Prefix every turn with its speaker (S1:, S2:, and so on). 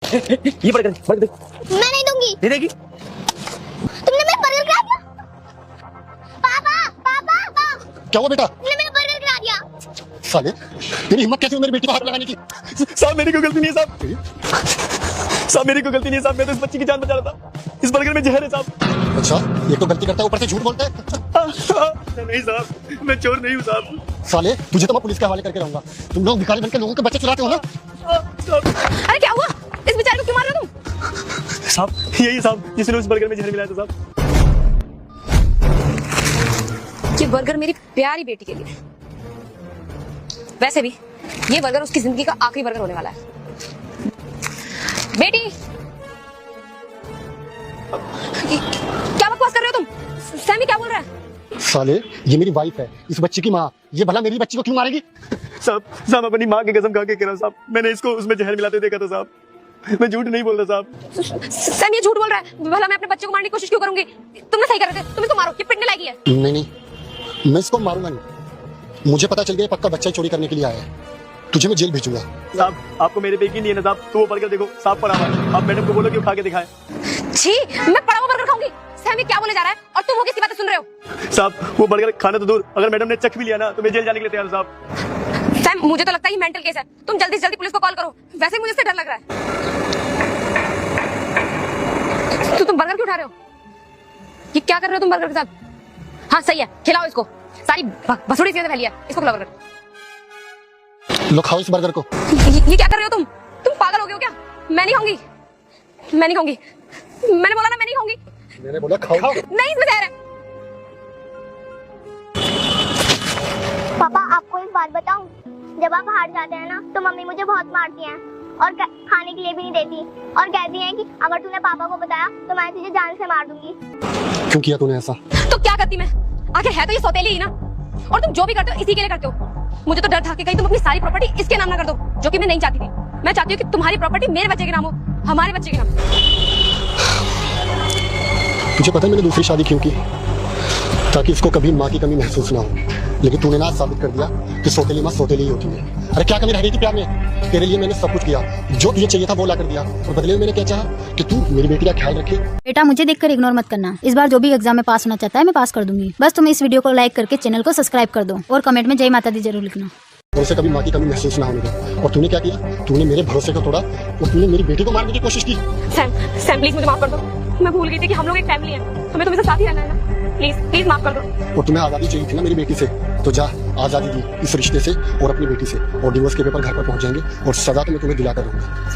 S1: ये बर्गर दे।
S2: मैं नहीं दूंगी।
S1: दे देगी?
S2: तुमने मेरा बर्गर गिरा दिया। पापा पापा पापा,
S3: क्या हुआ बेटा?
S2: तुमने मेरा बर्गर गिरा दिया।
S3: साले तेरी हिम्मत कैसे हुई मेरी बेटी को हाथ लगाने की?
S1: साहब मेरी कोई गलती नहीं है साहब। साहब मेरी कोई गलती नहीं है साहब, मैं तो इस बच्ची की जान बचा रहा था। इस बर्गर में जहर है साहब।
S3: अच्छा, ये तो गलती करता है, ऊपर से झूठ बोलता है।
S1: नहीं साहब, मैं चोर नहीं हूँ साहब।
S3: साले तुझे तो मैं पुलिस के हवाले करके रहूंगा। तुम लोग भिखारी बनकर लोगों के बच्चे चुराते हो ना।
S2: अरे क्या हुआ? इस बेचारे को क्यों मार रहे हो तुम?
S1: साहब यही साहब जिसने उस बर्गर में जहर मिलाया था साहब।
S4: ये बर्गर मेरी प्यारी बेटी के लिए। वैसे भी ये बर्गर उसकी जिंदगी का आखिरी बर्गर होने वाला है। बेटी, क्या बकवास कर रहे हो तुम? सैमी क्या बोल रहा है?
S3: साले ये मेरी वाइफ है, इस बच्ची की माँ। ये भला मेरी बच्ची को क्यों मारेगी?
S1: साहब अपनी माँ की कसम खा के कह रहा हूँ साहब, मैंने इसको उसमें जहर मिलाते देखा था साहब। मैं झूठ नहीं बोल रहा साहब।
S4: सैम ये झूठ बोल रहा है। भला मैं अपने बच्चे को मारने की कोशिश क्यों करूंगी? तुमने सही कर रहे थे, तुम इसको मारो, ये पिटने लायक है।
S3: नहीं, मैं इसको मारूंगा नहीं। मुझे पता चल गया पक्का बच्चा चोरी करने के लिए आया है। तुझे मैं जेल भेजूंगा।
S1: साहब आपको मेरे पे यकीन नहीं है ना साहब, तो वो बर्गर देखो साफ पड़ा हुआ है। आप मैडम को बोलो कि वो खा के दिखाएं।
S4: छी, मैं पड़ा हुआ बर्गर खाऊंगी। सैम ये क्या बोले जा रहा है और तुम वो किसकी बातें सुन रहे हो?
S1: साहब वो बर्गर खाना तो दूर, अगर मैडम ने चख भी लिया ना तो मैं जेल जाने के लिए तैयार हूं साहब।
S4: सैम मुझे तो लगता है ये मेंटल केस है। तुम जल्दी से जल्दी पुलिस को कॉल करो। वैसे मुझे इससे डर लग रहा है। तो तुम बर्गर क्यों उठा रहे हो? ये क्या कर रहे हो तुम बर्गर के साथ? हाँ सही है, खिलाओ इसको। सारी भसुड़ी इसके अंदर फैली है, इसको खिलाओ बर्गर।
S3: लो खाओ इस बर्गर को।
S4: ये क्या कर रहे हो तुम? तुम पागल हो गए हो क्या? मैं नहीं खाऊंगी, मैं नहीं खाऊंगी। मैंने बोला ना मैं नहीं खाऊंगी।
S3: मैंने बोला खाओ।
S4: नहीं इसमें जहर है।
S2: पापा आपको एक बात बताऊं, जब आप हार जाते हैं ना तो मम्मी मुझे बहुत मारती हैं और खाने के लिए भी नहीं देती और कहती हैं कि अगर तूने पापा को बताया तो मैं तुझे जान से मार दूंगी।
S3: क्यों किया तूने ऐसा?
S4: तो क्या करती मैं? आखिर है तो ये सौतेली ही ना। और तुम जो भी करते हो इसी के लिए करते हो। मुझे तो डर था कि कहीं तुम अपनी सारी प्रॉपर्टी इसके नाम ना कर दो, जो कि मैं नहीं चाहती थी। मैं चाहती हूँ कि तुम्हारी प्रॉपर्टी मेरे बच्चे के नाम हो, हमारे बच्चे के नाम।
S3: तुझे पता है मैंने दूसरी शादी क्यों की? ताकि इसको कभी माँ की कमी महसूस ना हो। लेकिन तूने ना साबित कर दिया कि सौतेली माँ सौतेली ही होती है। अरे क्या कमी रह गई थी प्यार में? तेरे लिए मैंने सब कुछ किया, जो तुझे चाहिए था वो ला कर दिया, और बदले में मैंने क्या चाहा कि तू मेरी बेटी का ख्याल रखे।
S5: बेटा मुझे देखकर इग्नोर मत करना। इस बार जो भी एग्जाम में पास होना चाहता है मैं पास कर दूंगी। बस तुम इस वीडियो को लाइक करके चैनल को सब्सक्राइब कर दो और कमेंट में जय माता दी जरूर लिखना।
S3: और उसे कभी माँ की कमी महसूस ना होने दे। और तूने क्या किया? तूने मेरे भरोसे को तोड़ा और तूने मेरी बेटी को मारने की कोशिश की।
S4: सैम प्लीज मुझे माफ कर दो। मैं भूल गई थी कि हम लोग एक फैमिली है। हमें तुम्हें साथ ही रहना है ना। प्लीज माफ कर दो।
S3: और तुम्हें आज़ादी चाहिए थी ना मेरी बेटी से, तो जा आज़ादी दी इस रिश्ते से और अपनी बेटी से। और डिवोर्स के पेपर घर पर पहुंच जाएंगे और सजा तो मैं तुम्हें दिलाकर दूंगा।